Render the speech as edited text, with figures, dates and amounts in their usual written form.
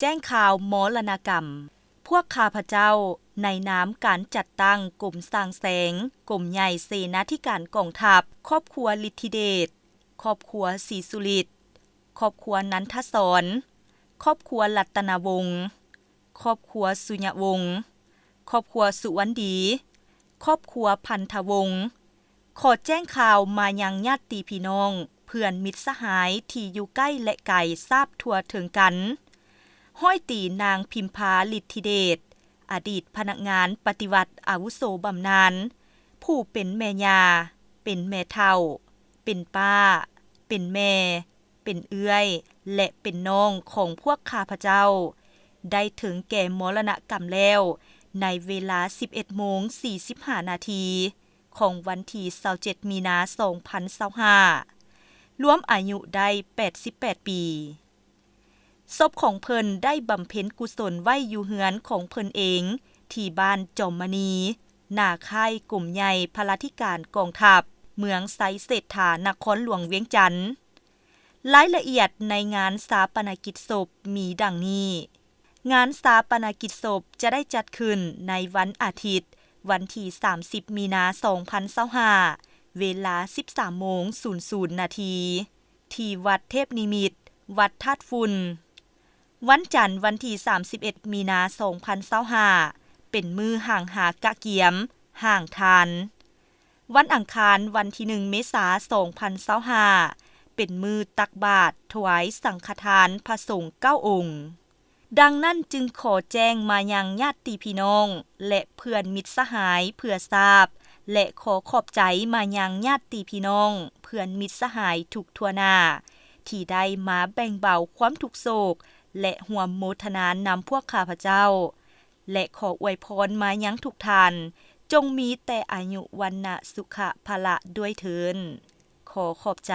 แจ้งข่าวมรณกรรมพวกข้าพเจ้าในนามการจัดตั้งกลุ่มสร้างแสงกลุ่มใหญ่เสนาธิการกองทัพครอบครัวฤทธิเดชครอบครัวศรีสุริตครอบครัวนันทศรครอบครัวรัตนวงศ์ครอบครัวสุญญวงศ์ครอบครัวสุวรรณดีครอบครัวพันธวงศ์ขอแจ้งข่าวมายังญาติพี่น้องเพื่อนมิตรสหายที่อยู่ใกล้และไกลทราบทั่วถึงกันห้อยตีนางพิมพาฤทธิเดชอดีตพนักงานปฏิวัติอาวุโสบำนาญผู้เป็นแม่ยาเป็นแม่เฒ่าเป็นป้าเป็นแม่เป็นเอื้อยและเป็นน้องของพวกข้าพเจ้าได้ถึงแก่มรณกรรมแล้วในเวลา 11:45 นาทีของวันที่27มีนาคม2025รวมอายุได้88ปีศพของเพิ่นได้บำเพ็ญกุศลไว้อยู่เฮือนของเพิ่นเองที่บ้านจอมมณีหน้าค่ายกลุ่มใหญ่พลาธิการกองทัพเมืองไซเศรษฐานครหลวงเวียงจันทน์รายละเอียดในงานศาปนกิจศพมีดังนี้งานศาปนกิจศพจะได้จัดขึ้นในวันอาทิตย์วันที่30มีนาคม2025เวลา 13:00 นาทีที่วัดเทพนิมิตรวัดธาตุฝุ่นวันจันทร์วันที่31มีนาคม2025เป็นมื้อห่างหากะเกียมห่างทานวันอังคารวันที่1เมษายน2025เป็นมื้อตักบาตรถวายสังฆทานพระสงฆ์9องค์ดังนั้นจึงขอแจ้งมายังญาติพี่น้องและเพื่อนมิตรสหายเพื่อทราบและขอขอบใจมายังญาติพี่น้องเพื่อนมิตรสหายทุกทั่วหน้าที่ได้มาแบ่งเบาความทุกข์โศกและร่วมโมทนานำพวกข้าพเจ้าและขออวยพรมายังทุกท่านจงมีแต่อายุวันนะสุขะพละด้วยเถิดขอขอบใจ